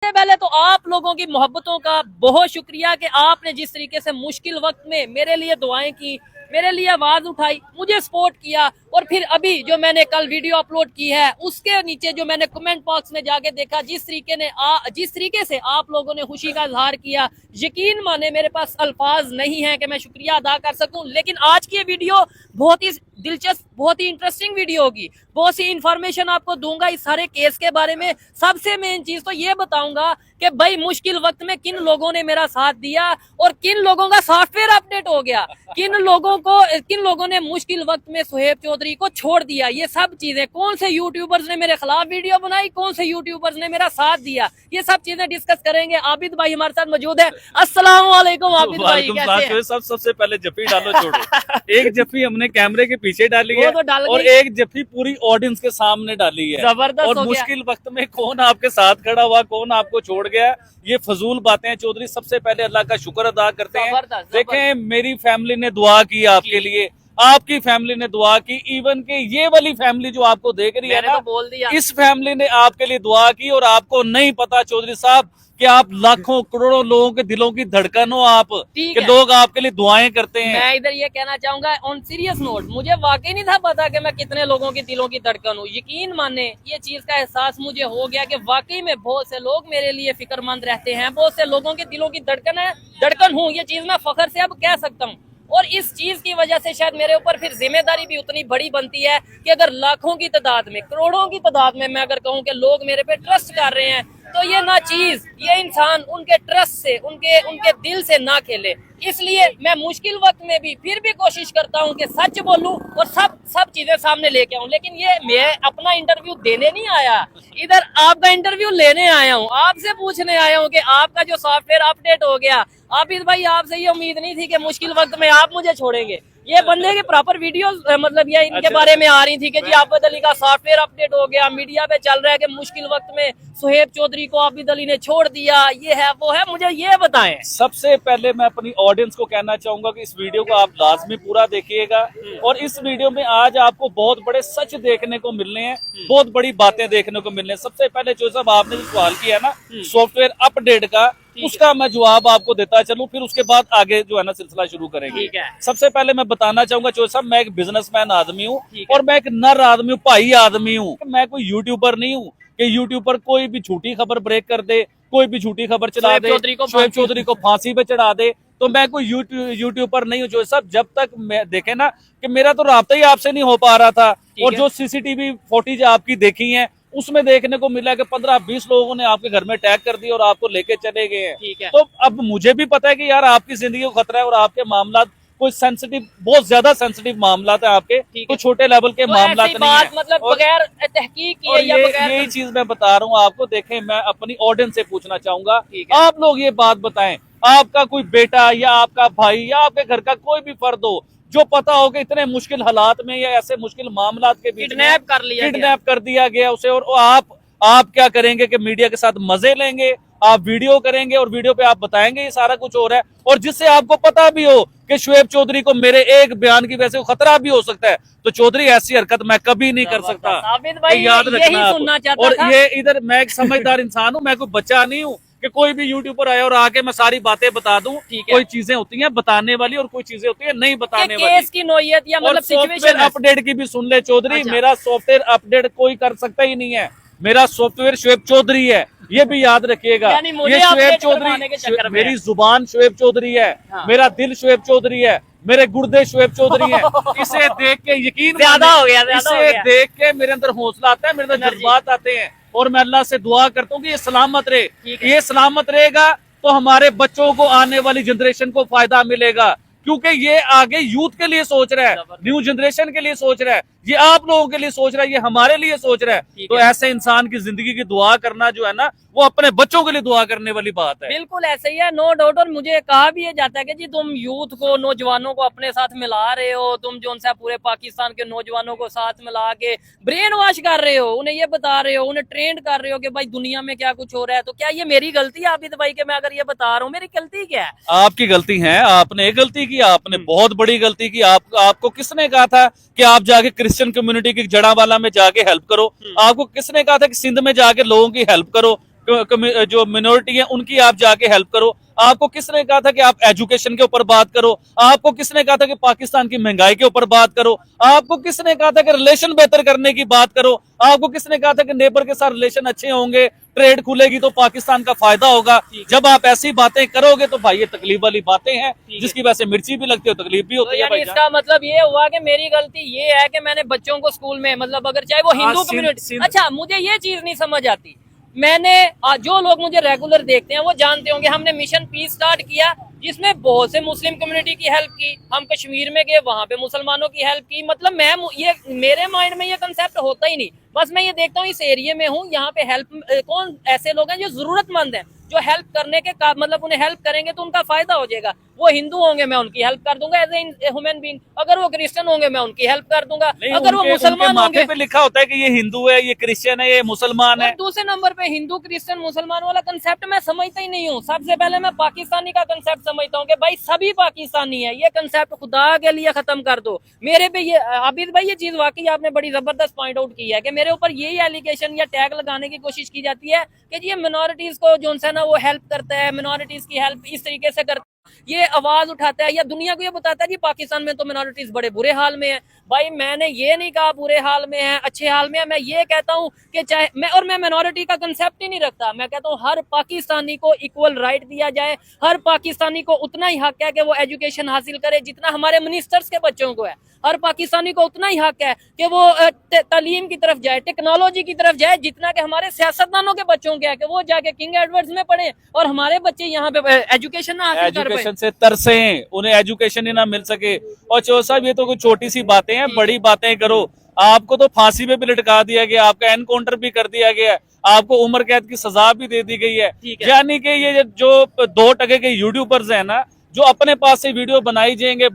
सबसे पहले तो आप लोगों की मोहब्बतों का बहुत शुक्रिया कि आपने जिस तरीके से मुश्किल वक्त में मेरे लिए दुआएं की, मेरे लिए आवाज उठाई, मुझे सपोर्ट किया। और फिर अभी जो मैंने कल वीडियो अपलोड की है उसके नीचे जो मैंने कमेंट बॉक्स में जाके देखा, जिस तरीके से आप लोगों ने खुशी का इजहार किया, यकीन माने मेरे पास अल्फाज नहीं है कि मैं शुक्रिया अदा कर सकूं। लेकिन आज की ये वीडियो बहुत ही दिलचस्प, बहुत ही इंटरेस्टिंग वीडियो होगी। बहुत सी इंफॉर्मेशन आपको दूंगा इस सारे केस के बारे में। सबसे मेन चीज तो ये बताऊंगा कि भाई मुश्किल वक्त में किन लोगों ने मेरा साथ दिया और किन लोगों का सॉफ्टवेयर अपडेट हो गया, किन लोगों ने मुश्किल वक्त में सुहेब चौधरी को छोड़ दिया। ये सब चीजें, कौन से यूट्यूबर्स ने मेरे खिलाफ वीडियो बनाई, कौन से यूट्यूबर्स ने मेरा साथ दिया, ये सब चीजें डिस्कस करेंगे। आबिद भाई हमारे साथ मौजूद है। अस्सलाम वालेकुम आबिद भाई, कैसे हैं? सबसे पहले जफ्फी डालो छोड़ो। एक जफ्फी हमने कैमरे के पीछे डाली है तो डाल और एक जफ्फी पूरी ऑडियंस के सामने डाली है। जबरदस्त और हो गया। मुश्किल वक्त में कौन आपके साथ खड़ा हुआ, कौन आपको छोड़ गया, ये फजूल बातें हैं। चौधरी सबसे पहले अल्लाह का शुक्र अदा करते हैं। जबरदस्त। देखें, मेरी फैमिली ने दुआ की आपके लिए, आपकी फैमिली ने दुआ की, इवन के ये वाली फैमिली जो आपको देख रही है मैंने ना, तो बोल दिया। इस फैमिली ने आपके लिए दुआ की। और आपको नहीं पता चौधरी साहब कि आप लाखों करोड़ों लोगों के दिलों की धड़कन हो आप, कि लोग आपके लिए दुआएं करते हैं। मैं इधर ये कहना चाहूंगा ऑन सीरियस नोट, मुझे वाकई नहीं था पता कि मैं कितने लोगों की दिलों की धड़कन हूँ। यकीन माने ये चीज का एहसास मुझे हो गया कि वाकई में बहुत से लोग मेरे लिए फिक्रमंद रहते हैं, बहुत से लोगों के दिलों की धड़कन हूँ। ये चीज मैं फख्र से अब कह सकता हूँ। और इस चीज की वजह से शायद मेरे ऊपर फिर जिम्मेदारी भी उतनी बड़ी बनती है कि अगर लाखों की तादाद में, करोड़ों की तादाद में मैं अगर कहूँ कि लोग मेरे पे ट्रस्ट कर रहे हैं, तो ये ना चीज, ये इंसान उनके ट्रस्ट से, उनके दिल से ना खेले। इसलिए मैं मुश्किल वक्त में भी फिर भी कोशिश करता हूँ कि सच बोलूं और सब चीजें सामने लेके आऊं। लेकिन ये मैं अपना इंटरव्यू देने नहीं आया, इधर आपका इंटरव्यू लेने आया हूँ, आपसे पूछने आया हूँ कि आपका जो सॉफ्टवेयर अपडेट हो गया। आबिद भाई, आपसे ये उम्मीद नहीं थी कि मुश्किल वक्त में आप मुझे छोड़ेंगे। ये बंदे के प्रॉपर वीडियो मतलब ये इनके बारे में आ रही थी कि जी आबिद अली का सॉफ्टवेयर अपडेट हो गया, मीडिया पे चल रहा है कि मुश्किल वक्त में सुहेब चौधरी को आबिद अली ने छोड़ दिया, ये है वो है। मुझे ये बताएं। सबसे पहले मैं अपनी ऑडियंस को कहना चाहूंगा कि इस वीडियो को आप लाजमी पूरा देखिएगा। और इस वीडियो में आज आपको बहुत बड़े सच देखने को मिलने हैं, बहुत बड़ी बातें देखने को मिलने हैं। सबसे पहले जो साहब आपने जो सवाल किया ना सॉफ्टवेयर अपडेट का, उसका मैं जवाब आपको देता चलूं, फिर उसके बाद आगे जो है ना सिलसिला शुरू करेंगे। सबसे पहले मैं बताना चाहूंगा चौधरी साहब, मैं एक बिजनेसमैन आदमी हूँ और मैं एक नर आदमी हूँ, भाई आदमी हूँ। मैं कोई यूट्यूबर नहीं हूँ कि यूट्यूबर कोई भी झूठी खबर ब्रेक कर दे, कोई भी झूठी खबर चला दे, शोएब चौधरी को फांसी पे चढ़ा दे। तो मैं कोई यूट्यूबर नहीं हूँ चौधरी साहब। जब तक मैं देखे ना कि मेरा तो राब्ता ही आपसे नहीं हो पा रहा था, और जो सीसीटीवी फुटेज आपकी देखी है उसमें देखने को मिला कि 15-20 लोगों ने आपके घर में अटैक कर दिया और आपको लेके चले गए हैं। तो अब मुझे भी पता है कि यार आपकी जिंदगी को खतरा है और आपके मामला कोई सेंसिटिव, बहुत ज्यादा सेंसिटिव मामला है आपके, कोई छोटे लेवल के मामला नहीं है, मतलब बगैर तहकीक किए या बगैर। यही चीज मैं बता रहा हूँ आपको। देखें, मैं अपनी ऑडियंस से पूछना चाहूंगा, आप लोग ये बात बताएं, आपका कोई बेटा या आपका भाई या आपके घर का कोई भी फर्द हो जो पता हो कि इतने मुश्किल हालात में या ऐसे मुश्किल मामला के बीच किडनैप कर दिया गया उसे, और आप क्या करेंगे कि मीडिया के साथ मजे लेंगे, आप वीडियो करेंगे और वीडियो पे आप बताएंगे ये सारा कुछ हो रहा है, और जिससे आपको पता भी हो कि शुएब चौधरी को मेरे एक बयान की वजह से खतरा भी हो सकता है। तो चौधरी ऐसी हरकत मैं कभी नहीं कर सकता, याद रखना आप। और ये इधर मैं एक समझदार इंसान हूँ, मैं कोई बच्चा नहीं हूँ कि कोई भी यूट्यूबर आए और आके मैं सारी बातें बता दूं। कोई चीजें होती हैं बताने वाली और कोई चीजें होती हैं नहीं बताने वाली। केस की नोयत या मतलब सिचुएशन अपडेट की भी सुन ले चौधरी। मेरा सॉफ्टवेयर अपडेट कोई कर सकता ही नहीं है, मेरा सॉफ्टवेयर शुएब चौधरी है, ये भी याद रखिएगा। ये शुएब चौधरी, मेरी जुबान शुएब चौधरी है, मेरा दिल शुएब चौधरी है, मेरे गुर्दे शुएब चौधरी है। इसे देख के यकीन ज्यादा हो गया, इसे देख के मेरे अंदर हौसला आता है, मेरे अंदर जज्बात आते हैं, और मैं अल्लाह से दुआ करता हूँ कि ये सलामत रहे। ये सलामत रहेगा तो हमारे बच्चों को, आने वाली जनरेशन को फायदा मिलेगा, क्योंकि ये आगे यूथ के लिए सोच रहा है, न्यू जनरेशन के लिए सोच रहा है, ये आप लोगों के लिए सोच रहा है, ये हमारे लिए सोच रहा है। तो ऐसे इंसान की जिंदगी की दुआ करना जो है ना, वो अपने बच्चों के लिए दुआ करने वाली बात है। बिल्कुल ऐसे ही है, नो डाउट। और मुझे कहा भी ये जाता है कि जी तुम यूथ को, नौजवानों को अपने साथ मिला रहे हो, तुम जो उनसे पूरे पाकिस्तान के नौजवानों को साथ मिला के ब्रेन वॉश कर रहे हो, उन्हें ये बता रहे हो, उन्हें ट्रेंड कर रहे हो कि भाई दुनिया में क्या कुछ हो रहा है। तो क्या ये मेरी गलती है आबिद भाई के मैं अगर ये बता रहा हूँ, मेरी गलती क्या है? आपकी गलती है, आपने एक गलती की, आपने बहुत बड़ी गलती की। आपको किसने कहा था कि आप जाके क्रिश्चियन कम्युनिटी की जड़ावाला में जाके हेल्प करो? आपको किसने कहा था कि सिंध में जाके लोगों की हेल्प करो? जो मिनोरिटी है उनकी आप जाके हेल्प करो। आपको किसने कहा था कि आप एजुकेशन के ऊपर बात करो? आपको किसने कहा था कि पाकिस्तान की महंगाई के ऊपर बात करो? आपको किसने कहा था कि रिलेशन बेहतर करने की बात करो? आपको किसने कहा था कि नेबर के साथ रिलेशन अच्छे होंगे, ट्रेड खुलेगी तो पाकिस्तान का फायदा होगा? जब आप ऐसी बातें करोगे तो भाई ये तकलीफ वाली बातें हैं, जिसकी वजह से मिर्ची भी लगती है, तकलीफ भी होती है भाई। इसका मतलब ये हुआ कि मेरी गलती ये है कि मैंने बच्चों को स्कूल में, मतलब अगर चाहे वो हिंदू कम्युनिटी, अच्छा मुझे ये चीज नहीं समझ आती। मैंने जो लोग मुझे रेगुलर देखते हैं वो जानते होंगे, हमने मिशन पीस स्टार्ट किया जिसमें बहुत से मुस्लिम कम्युनिटी की हेल्प की। हम कश्मीर में गए, वहां पे मुसलमानों की हेल्प की। मतलब मैं ये मेरे माइंड में ये कंसेप्ट होता ही नहीं। बस मैं ये देखता हूँ इस एरिया में हूँ, यहाँ पे हेल्प कौन ऐसे लोग हैं जो जरूरतमंद हैं, जो हेल्प करने के मतलब उन्हें हेल्प करेंगे तो उनका फायदा हो जाएगा। वो हिंदू होंगे मैं उनकी हेल्प कर दूंगा एज ए ह्यूमन बीइंग, अगर वो क्रिश्चियन होंगे मैं उनकी हेल्प कर दूंगा, अगर वो मुसलमान होंगे पे लिखा होता है कि ये हिंदू है, ये क्रिश्चियन है, ये मुसलमान है। दूसरे नंबर पे हिंदू क्रिश्चियन मुसलमान वाला कंसेप्ट मैं समझता ही नहीं हूँ। सबसे पहले मैं पाकिस्तानी का कंसेप्ट समझता हूँ कि भाई सभी पाकिस्तानी है। ये कंसेप्ट खुदा के लिए खत्म कर दो। मेरे पे ये आबिद भाई ये चीज वाकई आपने बड़ी जबरदस्त पॉइंट आउट की है कि मेरे ऊपर यही एलिगेशन या टैग लगाने की कोशिश की जाती है कि ये मिनोरिटीज को जो है ना वो हेल्प करता है, मिनोरिटीज की हेल्प इस तरीके से करता है, ये आवाज उठाता है या दुनिया को ये बताता है जी पाकिस्तान में तो मिनोरिटीज बड़े बुरे हाल में है। भाई मैंने ये नहीं कहा बुरे हाल में है, अच्छे हाल में है। मैं ये कहता हूँ कि चाहे मैं मिनोरिटी का कंसेप्ट ही नहीं रखता। मैं कहता हूँ हर पाकिस्तानी को इक्वल राइट दिया जाए, हर पाकिस्तानी को उतना ही हक है कि वो एजुकेशन हासिल करे जितना हमारे मिनिस्टर्स के बच्चों को है। हर पाकिस्तानी को उतना ही हक है कि वो तालीम की तरफ जाए, टेक्नोलॉजी की तरफ जाए, जितना कि हमारे सियासतदानों के बच्चों के है कि वो जाके किंग एडवर्ड्स में पढ़े और हमारे बच्चे यहाँ पे एजुकेशन ना हासिल कर पाए, से तरसे, उन्हें एजुकेशन ही ना मिल सके। और चो साहब ये तो कोई छोटी सी बातें हैं, बड़ी बातें करो। आपको तो फांसी पे भी लटका दिया गया, आपका एनकाउंटर भी कर दिया गया, आपको उम्र कैद की सजा भी दे दी गई है। यानी कि ये जो 2 टके के यूट्यूबर्स हैं ना, जो अपने पास से वीडियो बनाई जाएंगे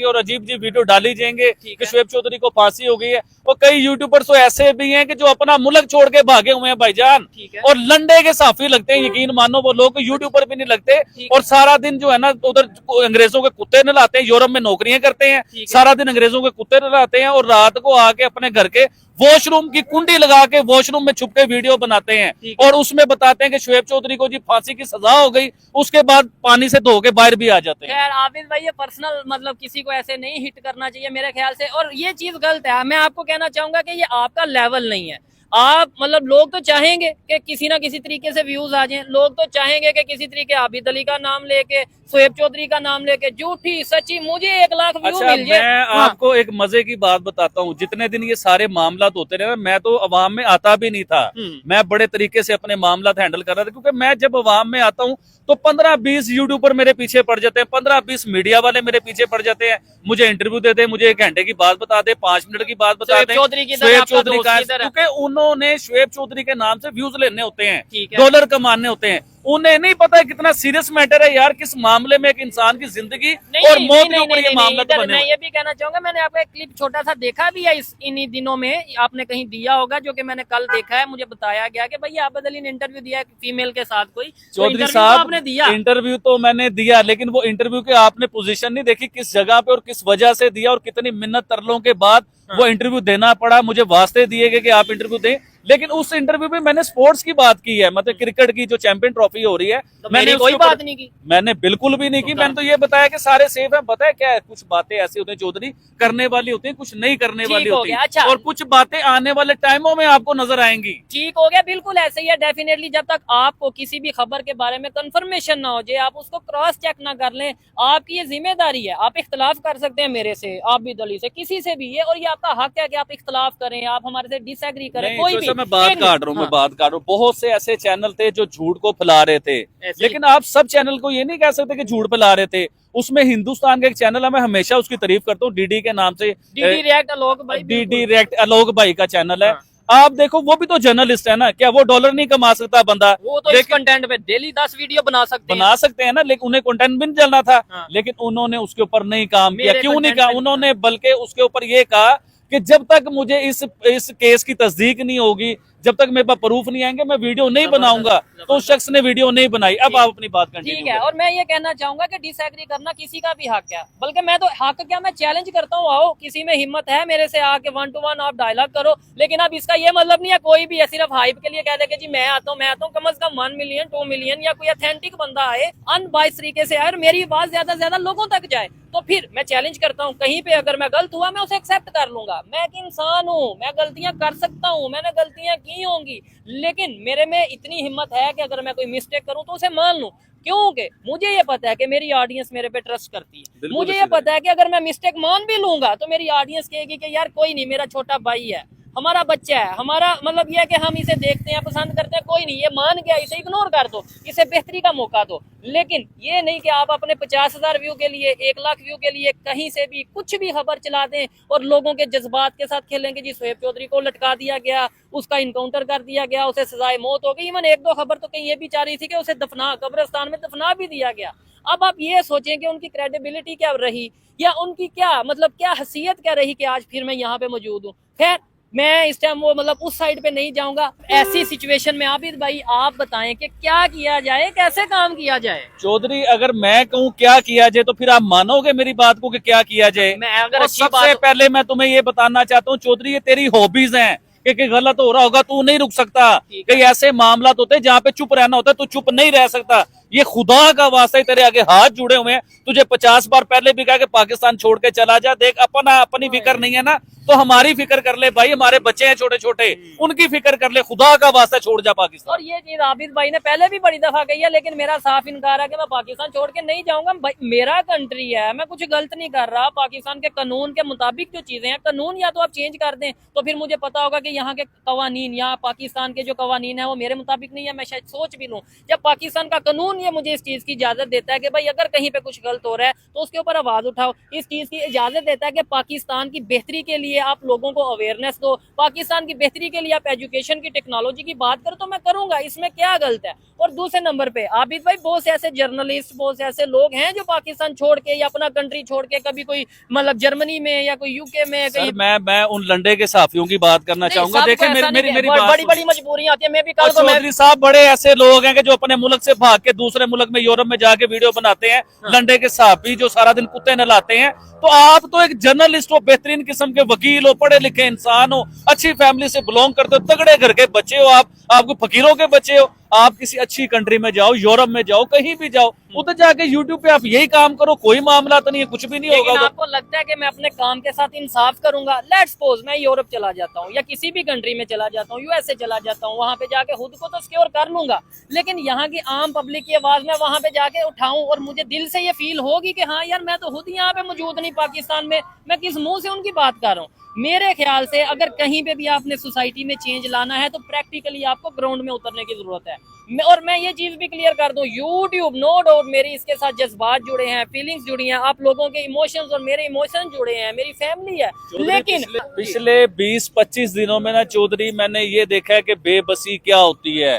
और अजीब अजीब वीडियो डाली जाएंगे कि शुएब चौधरी को फांसी हो गई है। और कई यूट्यूबर्स तो ऐसे भी हैं कि जो अपना मुल्क छोड़ के भागे हुए हैं भाईजान, और लंडे के साफी लगते हैं। यकीन मानो वो लोग यूट्यूबर भी नहीं लगते, और सारा दिन जो है ना उधर अंग्रेजों के कुत्ते नहलाते हैं, यूरोप में नौकरियां करते हैं, सारा दिन अंग्रेजों के कुत्ते नहलाते हैं, और रात को आके अपने घर के वॉशरूम की कुंडी लगा के वॉशरूम में छुप के वीडियो बनाते हैं और उसमें बताते हैं कि शुएब चौधरी को जी फांसी की सजा हो गई, उसके बाद पानी से धो के बाहर भी आ जाते हैं। खैर आबिद भाई ये पर्सनल मतलब किसी को ऐसे नहीं हिट करना चाहिए मेरे ख्याल से, और ये चीज गलत है। मैं आपको कहना चाहूंगा कि ये आपका लेवल नहीं है। आप मतलब लोग तो चाहेंगे कि किसी ना किसी तरीके से व्यूज आ जाएं, लोग तो चाहेंगे कि किसी तरीके आबिद अली का नाम लेके, शुएब चौधरी का नाम लेके, झूठी सच्ची मुझे 1 लाख व्यू मिल जाए। मैं आपको एक मजे की बात बताता हूँ। जितने दिन ये सारे मामला होते रहे, मैं तो अवाम में आता भी नहीं था। मैं बड़े तरीके से अपने मामला हैंडल कर रहा था, क्योंकि मैं जब अवाम में आता हूँ तो 15-20 यूट्यूबर मेरे पीछे पड़ जाते हैं, 15-20 मीडिया वाले मेरे पीछे पड़ जाते हैं। मुझे इंटरव्यू दे दे, मुझे 1 घंटे की बात बता दे, 5 मिनट की बात बता दे, शुएब चौधरी का, क्योंकि उन्होंने शुएब चौधरी के नाम से व्यूज लेने होते हैं, डॉलर कमाने होते हैं। उन्हें नहीं पता है कितना सीरियस मैटर है यार, किस मामले में एक इंसान की जिंदगी और मौत के ऊपर ये मामला तो बने। मैं ये भी कहना चाहूंगा, मैंने आपका एक क्लिप छोटा सा देखा भी है इन्हीं दिनों में, आपने कहीं दिया होगा, जो कि मैंने कल देखा है। मुझे बताया गया कि भाई आबिद अली ने इंटरव्यू दिया है फीमेल के साथ कोई। चौधरी साहब आपने दिया इंटरव्यू, तो मैंने दिया, लेकिन वो इंटरव्यू के आपने पोजीशन नहीं देखी, किस जगह पे और किस वजह से दिया और कितनी मिन्नत तरलों के बाद वो इंटरव्यू देना पड़ा। मुझे वास्ते दिए गए कि आप इंटरव्यू दें, लेकिन उस इंटरव्यू में मैंने स्पोर्ट्स की बात की है, मतलब क्रिकेट की जो चैंपियन ट्रॉफी हो रही है, तो मैंने कोई बात नहीं की। मैंने बिल्कुल भी नहीं की। मैंने तो ये बताया कि सारे सेफ हैं। बताया क्या है, कुछ बातें ऐसी होती हैं चौधरी, करने वाली होती हैं, कुछ नहीं करने वाली होती हैं। अच्छा। और कुछ बातें आने वाले टाइमों में आपको नजर आएंगी। ठीक हो गया, बिल्कुल ऐसे ही है। डेफिनेटली जब तक आपको किसी भी खबर के बारे में कंफर्मेशन ना हो जाए, आप उसको क्रॉस चेक ना कर लें, आपकी ये जिम्मेदारी है। आप इख्तलाफ कर सकते हैं मेरे से, आबिद अली से, किसी से भी, और ये आपका हक है कि आप इख्तलाफ करें, आप हमारे से डिसएग्री करें, कोई भी। मैं बात काट रहा हूँ, बहुत से ऐसे चैनल थे जो झूठ को फैला रहे थे, लेकिन आप सब चैनल को ये नहीं कह सकते कि झूठ फैला रहे थे। उसमें हिंदुस्तान का एक चैनल है, मैं हमेशा उसकी तारीफ करता हूँ, डीडी के नाम से, डीडी रिएक्ट आलोक भाई, डीडी रिएक्ट आलोक भाई का चैनल है। आप देखो, वो भी तो जर्नलिस्ट है ना, क्या वो डॉलर नहीं कमा सकता बंदा? वो तो इस कंटेंट पे डेली 10 वीडियो बना सकते हैं ना, लेकिन उन्हें कंटेंट भी नहीं चलना था। लेकिन उन्होंने उसके ऊपर नहीं काम किया। क्यों नहीं कहा उन्होंने? बल्कि उसके ऊपर ये कहा कि जब तक मुझे इस केस की तस्दीक नहीं होगी, जब तक मेरे पास प्रूफ नहीं आएंगे मैं वीडियो नहीं बनाऊंगा। तो उस शख्स ने वीडियो नहीं बनाई। अब आप अपनी बात कंटिन्यू ठीक है। और मैं ये कहना चाहूंगा कि डिसएग्री करना किसी का भी हक है, बल्कि मैं तो हक क्या, मैं चैलेंज करता हूँ, आओ किसी में हिम्मत है मेरे से आके 1 to 1 आप डायलॉग करो। लेकिन अब इसका ये मतलब नहीं है कोई भी है सिर्फ हाइप के लिए कह दे कि जी मैं आता हूँ, कम से कम 1 मिलियन 2 मिलियन या कोई अथेंटिक बंदा आए, अनबाइस तरीके से आए और मेरी बात ज्यादा से ज्यादा लोगों तक जाए। तो फिर मैं चैलेंज करता हूँ, कहीं पे अगर मैं गलत हुआ मैं उसे एक्सेप्ट कर लूंगा। मैं एक इंसान हूँ, मैं गलतियां कर सकता हूँ, मैंने गलतियां की होंगी, लेकिन मेरे में इतनी हिम्मत है कि अगर मैं कोई मिस्टेक करूँ तो उसे मान लूं। क्योंकि मुझे ये पता है कि मेरी ऑडियंस मेरे पे ट्रस्ट करती है। मुझे ये पता है कि अगर मैं मिस्टेक मान भी लूंगा तो मेरी ऑडियंस कहेगी कि यार कोई नहीं, मेरा छोटा भाई है, हमारा बच्चा है, हमारा मतलब ये है कि हम इसे देखते हैं, पसंद करते हैं, कोई नहीं ये मान गया, इसे इग्नोर कर दो, इसे बेहतरी का मौका दो। लेकिन ये नहीं कि आप अपने 50,000 व्यू के लिए, 1 लाख व्यू के लिए कहीं से भी कुछ भी खबर चला दें और लोगों के जज्बात के साथ खेलेंगे। जी शोएब चौधरी को लटका दिया गया, उसका इनकाउंटर कर दिया गया, उसे सजाए मौत हो गई। इवन 1-2 खबर तो कहीं ये भी चाह रही थी कि उसे कब्रिस्तान में दफना भी दिया गया। अब आप ये सोचें कि उनकी क्रेडिबिलिटी क्या रही, या उनकी क्या मतलब क्या हैसियत क्या रही कि आज फिर मैं यहाँ पे मौजूद हूँ। खैर मैं इस टाइम वो मतलब उस साइड पे नहीं जाऊंगा। ऐसी सिचुएशन में आबिद भाई आप बताएं कि क्या किया जाए, कैसे काम किया जाए। चौधरी अगर मैं कहूँ क्या किया जाए तो फिर आप मानोगे मेरी बात को कि क्या किया जाए? मैं अगर और सबसे पहले मैं तुम्हें ये बताना चाहता हूँ चौधरी, ये तेरी हॉबीज हैं कि गलत हो रहा होगा तू नहीं रुक सकता। कई ऐसे मामला होते हैं जहाँ पे चुप रहना होता है, तू चुप नहीं रह सकता। ये खुदा का वास्ता ही तेरे आगे हाथ जुड़े हुए हैं। तुझे 50 बार पहले भी कहा कि पाकिस्तान छोड़ के चला जा। देख अपनी फिक्र नहीं है ना तो हमारी फिक्र कर ले भाई, हमारे बच्चे हैं छोटे छोटे, उनकी फिक्र कर ले, खुदा का वास्ता छोड़ जा पाकिस्तान। और ये चीज आबिद भाई ने पहले भी बड़ी दफा कही है, लेकिन मेरा साफ इनकार है कि मैं पाकिस्तान छोड़ के नहीं जाऊंगा। भाई मेरा कंट्री है, मैं कुछ गलत नहीं कर रहा। पाकिस्तान के कानून के मुताबिक जो चीजें हैं, कानून या तो आप चेंज कर दें तो फिर मुझे पता होगा कि यहाँ के कवानीन या पाकिस्तान के जो कवानीन है वो मेरे मुताबिक नहीं है, मैं शायद सोच भी लूँ। जब पाकिस्तान का कानून ये मुझे इस चीज की इजाजत देता है कि भाई अगर कहीं पे कुछ गलत हो रहा है तो उसके ऊपर आवाज उठाओ, इस चीज की इजाजत देता है कि पाकिस्तान की बेहतरी के लिए आप लोगों को अवेयरनेस दो, पाकिस्तान की बेहतरी के लिए आप एजुकेशन की, टेक्नोलॉजी की बात करो, तो मैं करूंगा, इसमें क्या गलत है। और दूसरे नंबर पे आबिद भाई बहुत से ऐसे जर्नलिस्ट, बहुत से ऐसे लोग हैं जो पाकिस्तान छोड़ के या अपना कंट्री छोड़ के कभी कोई मतलब जर्मनी में या कोई यूके में कहीं। मैं उन लंडे के सहाफियों की बात करना चाहूंगा। देखिए मेरी बड़ी बड़ी मजबूरियां आती है। मैं भी कल को चौधरी साहब बड़े ऐसे लोग हैं कि जो अपने मुल्क से भाग के दूसरे मुल्क में, यूरोप में जाके वीडियो बनाते हैं। लंडे के सहाफी जो सारा दिन कुत्ते नहलाते हैं। तो आप तो एक जर्नलिस्ट हो, बेहतरीन किस्म के वकील हो, पढ़े लिखे इंसान हो, अच्छी फैमिली से बिलोंग करते हो, तगड़े घर के बच्चे हो, आपको फकीरों के बच्चे हो। आप किसी अच्छी कंट्री में जाओ, यूरोप में जाओ, कहीं भी जाओ, उधर जाके यूट्यूब पे आप यही काम करो, कोई मामला तो नहीं है, कुछ भी नहीं होगा। आपको लगता है कि मैं अपने काम के साथ इंसाफ करूंगा? लेट्स सपोज मैं यूरोप चला जाता हूँ या किसी भी कंट्री में चला जाता हूँ, यूएसए चला जाता हूँ, वहां पे जाके खुद को तो सिक्योर कर लूंगा, लेकिन यहाँ की आम पब्लिक की आवाज में वहां पे जाके उठाऊं और मुझे दिल से ये फील होगी कि हाँ यार मैं तो खुद यहाँ पे मौजूद नहीं पाकिस्तान में, मैं किस मुंह से उनकी बात कर रहा हूँ। मेरे ख्याल से अगर कहीं पे भी आपने सोसाइटी में चेंज लाना है तो प्रैक्टिकली आपको ग्राउंड में उतरने की जरूरत है। और मैं ये चीज भी क्लियर कर दूं, यूट्यूब नो डाउट मेरी इसके साथ जज्बात जुड़े हैं, फीलिंग्स जुड़ी हैं, आप लोगों के इमोशंस और मेरे इमोशन जुड़े हैं, मेरी फैमिली है। लेकिन पिछले 20-25 दिनों में ना चौधरी मैंने ये देखा है कि बेबसी क्या होती है,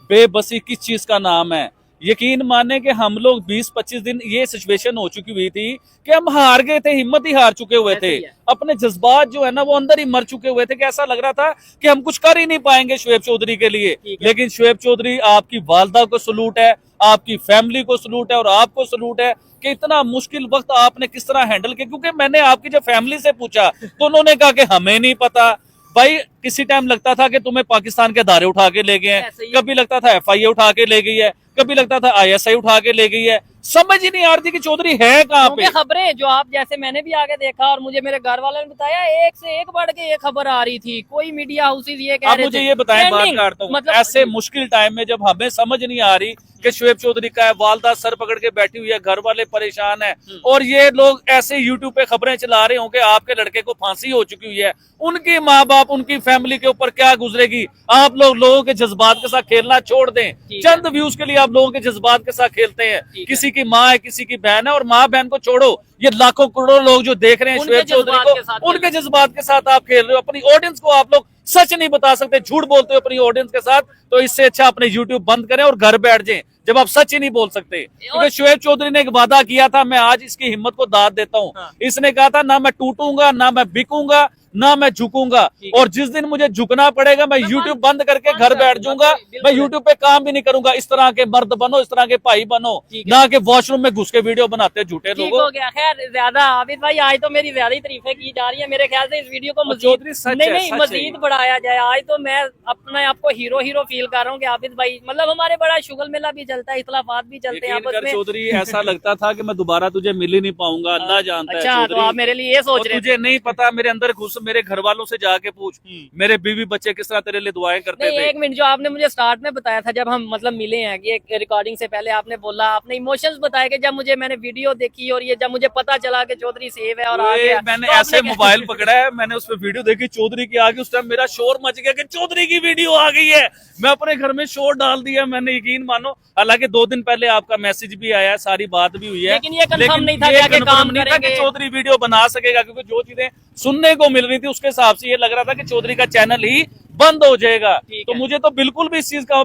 बेबसी किस चीज का नाम है। यकीन माने कि हम लोग 20-25 दिन ये सिचुएशन हो चुकी हुई थी कि हम हार गए थे, हिम्मत ही हार चुके हुए थे, अपने जज्बात जो है ना वो अंदर ही मर चुके हुए थे कि ऐसा लग रहा था कि हम कुछ कर ही नहीं पाएंगे शोएब चौधरी के लिए। लेकिन शोएब चौधरी, आपकी वालदा को सलूट है, आपकी फैमिली को सलूट है और आपको सलूट है कि इतना मुश्किल वक्त आपने किस तरह हैंडल किया। क्योंकि मैंने आपकी जब फैमिली से पूछा तो उन्होंने कहा कि हमें नहीं पता। भाई किसी टाइम लगता था कि तुम्हें पाकिस्तान के दायरे उठा के ले गए हैं, कभी लगता था FIA उठा के ले गई है, कभी लगता था ISI उठा के ले गई है, समझ ही नहीं आ रही थी कि चौधरी है कहाँ पे। खबरें जो आप जैसे मैंने भी आगे देखा और मुझे मेरे घर वालों ने बताया, एक से एक बढ़ के एक खबर आ रही थी। कोई मीडिया हाउसेज ये कह रहे थे। मुझे ये बताएं, बात करता हूँ, मतलब ऐसे मुश्किल टाइम में जब हमें समझ नहीं आ रही कि शोएब चौधरी का है, वालदा सर पकड़ के बैठी हुई है, घर वाले परेशान है और ये लोग ऐसे यूट्यूब पे खबरें चला रहे होंगे आपके लड़के को फांसी हो चुकी हुई है, उनके माँ बाप, उनकी फैमिली के ऊपर क्या गुजरेगी। आप लोगों के जज्बात के साथ खेलना छोड़ दें। चंद व्यूज के लिए आप लोगों के जज्बात के साथ खेलते हैं। किसी की माँ है, किसी की बहन है, और माँ बहन को छोड़ो, ये लाखों करोड़ों लोग जो देख रहे हैं शोएब चौधरी को, उनके जज्बात के साथ आप खेल रहे हो। अपनी ऑडियंस को आप लोग सच नहीं बता सकते, झूठ बोलते हो अपनी ऑडियंस के साथ। तो इससे अच्छा अपने यूट्यूब बंद करें और घर बैठ जाएं जब आप सच ही नहीं बोल सकते। क्योंकि शोएब चौधरी ने एक वादा किया था, मैं आज इसकी हिम्मत को दाद देता हूँ। इसने कहा था ना मैं टूटूंगा, ना मैं बिकूंगा, ना मैं झुकूंगा। और जिस दिन मुझे झुकना पड़ेगा मैं यूट्यूब बंद करके घर बैठ जाऊंगा, मैं यूट्यूब पे काम भी नहीं करूंगा। इस तरह के मर्द बनो, इस तरह के भाई बनो, ना कि वॉशरूम में घुस के वीडियो बनाते झूठे लोगों। हो गया। खैर ज्यादा आबिद भाई आज तो मेरी ज्यादा ही तारीफें की जा रही है। मेरे ख्याल से इस वीडियो को मजीद बढ़ाया जाए। आज तो मैं अपने आप को हीरो फील कर रहा हूँ कि आबिद भाई मतलब हमारे बड़ा शुगल मेला भी चलता है, इख्तलाफात भी चलते हैं आपस में। चौधरी ऐसा लगता था कि मैं दोबारा तुझे मिल ही नहीं पाऊंगा, अल्लाह जानता है। अच्छा, तो आप मेरे लिए ये सोच रहे हैं? तुझे नहीं पता, मेरे अंदर घुस, मेरे घर वालों से जाके पूछ, मेरे बीवी बच्चे किस तरह तेरे लिए दुआएं करते थे। एक मिनट, जो आपने मुझे स्टार्ट में बताया था जब हम मतलब मिले हैं कि रिकॉर्डिंग से पहले आपने बोला, आपने इमोशंस बताया कि जब मैंने वीडियो देखी और ये जब मुझे पता चला कि चौधरी सेव है और आ गया, मैंने ऐसे मोबाइल पकड़ा है, मैंने उस पर वीडियो देखी चौधरी की आ गई। उस टाइम मेरा शोर मच गया कि चौधरी की वीडियो आ गई है। मैं अपने घर में शोर डाल दिया, मैंने यकीन मानो। हालांकि 2 दिन पहले आपका मैसेज भी आया है, सारी बात भी हुई है, लेकिन ये कंफर्म नहीं था कि काम नहीं था कि चौधरी वीडियो बना सकेगा, क्योंकि जो चीजें सुनने को मिल रही थी उसके हिसाब से ये लग रहा था कि चौधरी का चैनल ही बंद हो जाएगा। तो मुझे तो बिल्कुल भी इस चीज का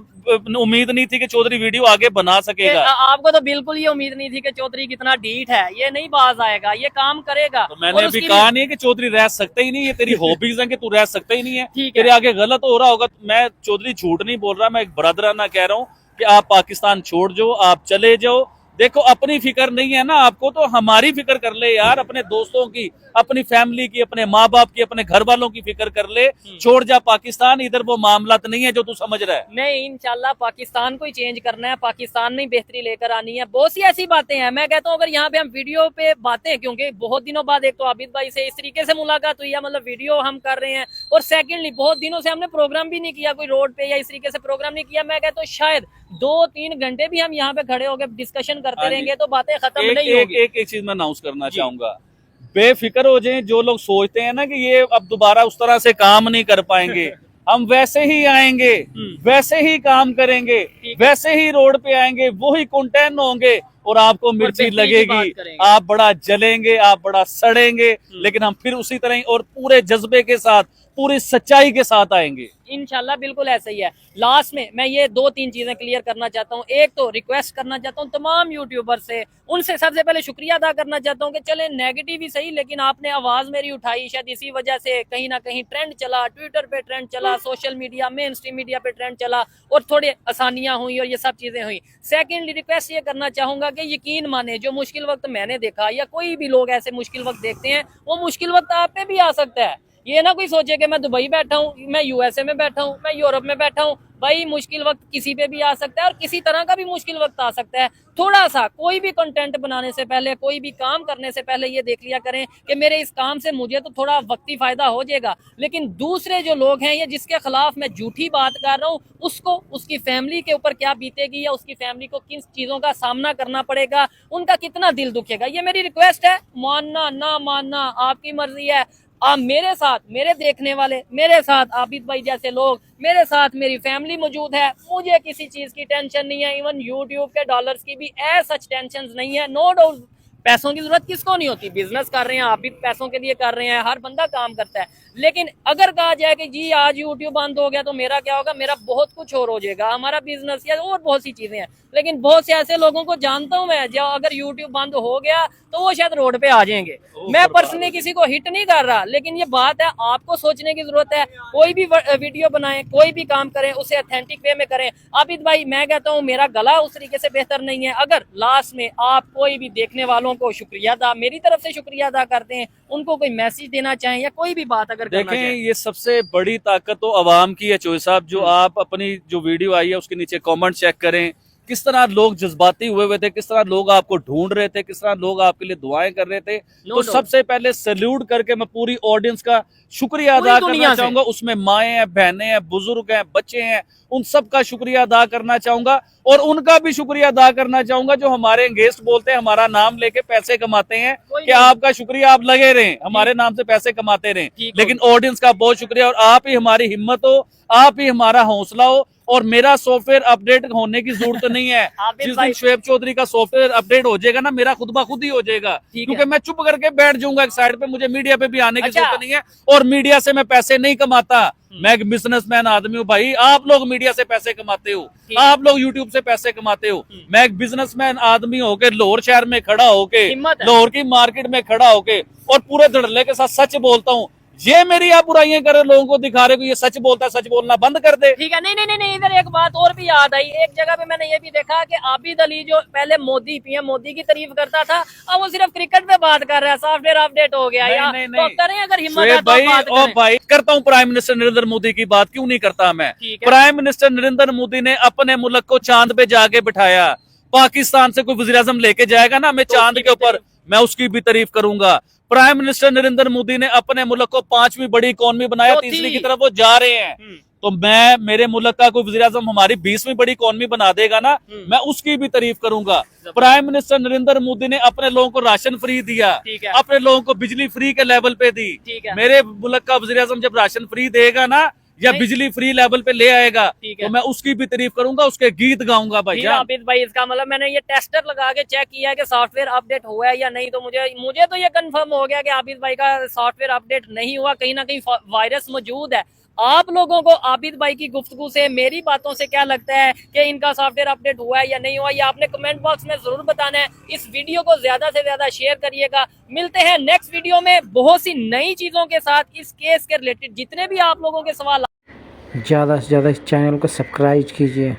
उम्मीद नहीं थी कि चौधरी वीडियो आगे बना सकेगा। आपको तो बिल्कुल ये उम्मीद नहीं थी कि चौधरी कितना ढीठ है, ये नहीं बाज आएगा, ये काम करेगा। तो मैंने अभी कहा नहीं कि चौधरी रह सकते ही नहीं, ये तेरी हॉबीज है कि तू रह सकता ही नहीं है। तेरे आगे गलत हो रहा होगा। मैं चौधरी झूठ नहीं बोल रहा, मैं एक ब्रदराना कह रहा हूँ कि आप पाकिस्तान छोड़ जाओ, आप चले जाओ। देखो अपनी फिक्र नहीं है ना आपको, तो हमारी फिक्र कर ले यार, अपने दोस्तों की, अपनी फैमिली की, अपने माँ बाप की, अपने घर वालों की फिक्र कर ले। छोड़ जा पाकिस्तान, इधर वो मामला नहीं है जो तू समझ रहा है। नहीं, इंशाल्लाह पाकिस्तान को ही चेंज करना है, पाकिस्तान में बेहतरी लेकर आनी है। बहुत सी ऐसी बातें हैं, मैं कहता हूँ अगर यहाँ पे हम वीडियो पे बातें, क्योंकि बहुत दिनों बाद एक तो आबिद भाई से इस तरीके से मुलाकात हुई है, मतलब वीडियो हम कर रहे हैं, और सेकेंडली बहुत दिनों से हमने प्रोग्राम भी नहीं किया, कोई रोड पे या इस तरीके से प्रोग्राम नहीं किया। मैं कहता हूँ शायद 2-3 घंटे भी हम यहाँ पे खड़े होकर डिस्कशन करते रहेंगे तो बातें खत्म नहीं होगी। एक चीज मैं अनाउंस करना चाहूंगा, बेफिक्र हो जाएं जो लोग सोचते हैं ना कि ये अब दोबारा उस तरह से काम नहीं कर पाएंगे। हम वैसे ही आएंगे, वैसे ही काम करेंगे, वैसे ही रोड पे आएंगे, वही कंटेंट होंगे और आपको मिर्ची लगेगी, आप बड़ा जलेंगे, आप बड़ा सड़ेंगे, लेकिन हम फिर उसी तरह और पूरे जज्बे के साथ, पूरी सच्चाई के साथ आएंगे इंशाल्लाह। बिल्कुल ऐसा ही है। लास्ट में मैं ये 2-3 चीजें क्लियर करना चाहता हूँ। एक तो रिक्वेस्ट करना चाहता हूँ तमाम यूट्यूबर से, उनसे सबसे पहले शुक्रिया अदा करना चाहता हूँ कि चले नेगेटिव ही सही, लेकिन आपने आवाज मेरी उठाई, शायद इसी वजह से कहीं ना कहीं ट्रेंड चला, ट्विटर पे ट्रेंड चला, social media, main stream media पे ट्रेंड चला और थोड़ी आसानियां हुई और ये सब चीजें हुई। सेकेंडली रिक्वेस्ट ये करना चाहूंगा कि यकीन माने, जो मुश्किल वक्त मैंने देखा या कोई भी लोग ऐसे मुश्किल वक्त देखते हैं, वो मुश्किल वक्त आप पे भी आ सकता है। ये ना कोई सोचे कि मैं दुबई बैठा हूँ, मैं यूएसए में बैठा हूँ, मैं यूरोप में बैठा हूँ। भाई मुश्किल वक्त किसी पे भी आ सकता है और किसी तरह का भी मुश्किल वक्त आ सकता है। थोड़ा सा कोई भी कंटेंट बनाने से पहले, कोई भी काम करने से पहले ये देख लिया करें कि मेरे इस काम से मुझे तो थोड़ा वक्ती फायदा हो जाएगा, लेकिन दूसरे जो लोग हैं या जिसके खिलाफ मैं झूठी बात कर रहा हूँ, उसको, उसकी फैमिली के ऊपर क्या बीतेगी या उसकी फैमिली को किन चीजों का सामना करना पड़ेगा, उनका कितना दिल दुखेगा। ये मेरी रिक्वेस्ट है, मानना ना मानना आपकी मर्जी है। आप मेरे साथ, मेरे देखने वाले, मेरे साथ आबिद भाई जैसे लोग, मेरे साथ मेरी फैमिली मौजूद है, मुझे किसी चीज की टेंशन नहीं है। इवन यूट्यूब के डॉलर्स की भी सच टेंशन नहीं है। नो डाउट पैसों की जरूरत किसको नहीं होती, बिजनेस कर रहे हैं आप भी पैसों के लिए कर रहे हैं, हर बंदा काम करता है। लेकिन अगर कहा जाए कि जी आज यूट्यूब बंद हो गया तो मेरा क्या होगा, मेरा बहुत कुछ और हो जाएगा, हमारा बिजनेस या और बहुत सी चीजें हैं। लेकिन बहुत से ऐसे लोगों को जानता हूं मैं, जो अगर यूट्यूब बंद हो गया तो वो शायद रोड पे आ जाएंगे। मैं पर्सनली किसी को हिट नहीं कर रहा, लेकिन ये बात है आपको सोचने की जरूरत है। कोई भी वीडियो बनाएं, कोई भी काम करें, उसे ऑथेंटिक वे में करें। आबिद भाई मैं कहता हूँ मेरा गला उस तरीके से बेहतर नहीं है। अगर लास्ट में आप कोई भी देखने वालों को शुक्रिया अदा, मेरी तरफ से शुक्रिया अदा करते हैं, उनको कोई मैसेज देना चाहें या कोई भी बात अगर देखें, ये सबसे बड़ी ताकत तो अवाम की है चोई साहब। जो आप अपनी जो वीडियो आई है उसके नीचे कमेंट चेक करें, किस तरह लोग जज्बाती हुए थे, किस तरह लोग आपको ढूंढ रहे थे, किस तरह लोग आपके लिए दुआएं कर रहे थे। तो सबसे पहले सैल्यूट करके मैं पूरी ऑडियंस का शुक्रिया अदा करना चाहूंगा। उसमें माएं हैं, बहनें हैं, बुजुर्ग हैं, बच्चे हैं, उन सब का शुक्रिया अदा करना चाहूंगा। और उनका भी शुक्रिया अदा करना चाहूंगा जो हमारे गेस्ट बोलते हैं, हमारा नाम लेके पैसे कमाते हैं, कि आपका शुक्रिया, आप लगे रहें, हमारे नाम से पैसे कमाते रहें। लेकिन ऑडियंस का बहुत शुक्रिया, और आप ही हमारी हिम्मत हो, आप ही हमारा हौसला हो। और मेरा सॉफ्टवेयर अपडेट होने की जरूरत नहीं है। जिस दिन शुएब चौधरी का सॉफ्टवेयर अपडेट हो जाएगा ना, मेरा खुद ब खुद ही हो जाएगा, क्योंकि मैं चुप करके बैठ जाऊंगा एक साइड पे, मुझे मीडिया पे भी आने की जरूरत नहीं है। और मीडिया से मैं पैसे नहीं कमाता, मैं एक बिजनेसमैन आदमी हूँ भाई। आप लोग मीडिया से पैसे कमाते हो, आप लोग यूट्यूब से पैसे कमाते हो, मैं एक बिजनेसमैन आदमी होके लाहौर शहर में खड़ा होके, लाहौर की मार्केट में खड़ा होके और पूरे धड़ल्ले के साथ सच बोलता हूँ। ये मेरी आप बुराइयां कर रहे, लोगों को दिखा रहे हो ये सच बोलता है, सच बोलना बंद कर दे। ठीक है, नहीं नहीं नहीं नहीं, इधर एक बात और भी याद आई। एक जगह पे मैंने ये भी देखा कि आबिद अली जो पहले मोदी पीएम मोदी की तारीफ करता था, अब वो सिर्फ क्रिकेट पे बात कर रहा है, सॉफ्टवेयर अपडेट हो गया। नहीं, तो करें अगर हिम्मत है शुएब तो भाई, बात ओ करें। भाई करता हूँ प्राइम मिनिस्टर नरेंद्र मोदी की बात, क्यों नहीं करता मैं। ठीक है। प्राइम मिनिस्टर नरेंद्र मोदी ने अपने मुल्क को चांद पे जाके बिठाया। पाकिस्तान से कोई वज़ीर आज़म लेके जाएगा ना, मैं तो चांद उसकी के भी ऊपर मैं उसकी भी तारीफ करूंगा। प्राइम मिनिस्टर नरेंद्र मोदी ने अपने मुल्क को 5वीं बड़ी इकोनॉमी बनाया, चौथी। तीसरी की तरफ वो जा रहे हैं। तो मैं, मेरे मुल्क का कोई वज़ीर आज़म हमारी 20वीं बड़ी इकोनॉमी बना देगा ना, मैं उसकी भी तारीफ करूंगा। प्राइम मिनिस्टर नरेंद्र मोदी ने अपने लोगों को राशन फ्री दिया, ठीक है। अपने लोगों को बिजली फ्री के लेवल पे दी। ठीक है। मेरे मुल्क का वज़ीर आज़म जब राशन फ्री देगा ना, या नहीं। बिजली फ्री लेवल पे ले आएगा, ठीक है। तो मैं उसकी भी तारीफ करूंगा, उसके गीत गाऊंगा भाई ठीक जान। आबिद भाई, इसका मतलब मैंने ये टेस्टर लगा के चेक किया है कि सॉफ्टवेयर अपडेट हुआ है या नहीं, तो मुझे तो ये कंफर्म हो गया कि आबिद भाई का सॉफ्टवेयर अपडेट नहीं हुआ, कहीं ना कहीं वायरस मौजूद है। आप लोगों को आबिद भाई की गुफ्तगू से, मेरी बातों से क्या लगता है कि इनका सॉफ्टवेयर अपडेट हुआ है या नहीं हुआ, ये आपने कमेंट बॉक्स में जरूर बताना है। इस वीडियो को ज्यादा से ज्यादा शेयर करिएगा। मिलते हैं नेक्स्ट वीडियो में बहुत सी नई चीजों के साथ, इस केस के रिलेटेड जितने भी आप लोगों के सवाल। ज़्यादा से ज़्यादा इस चैनल को सब्सक्राइब कीजिए।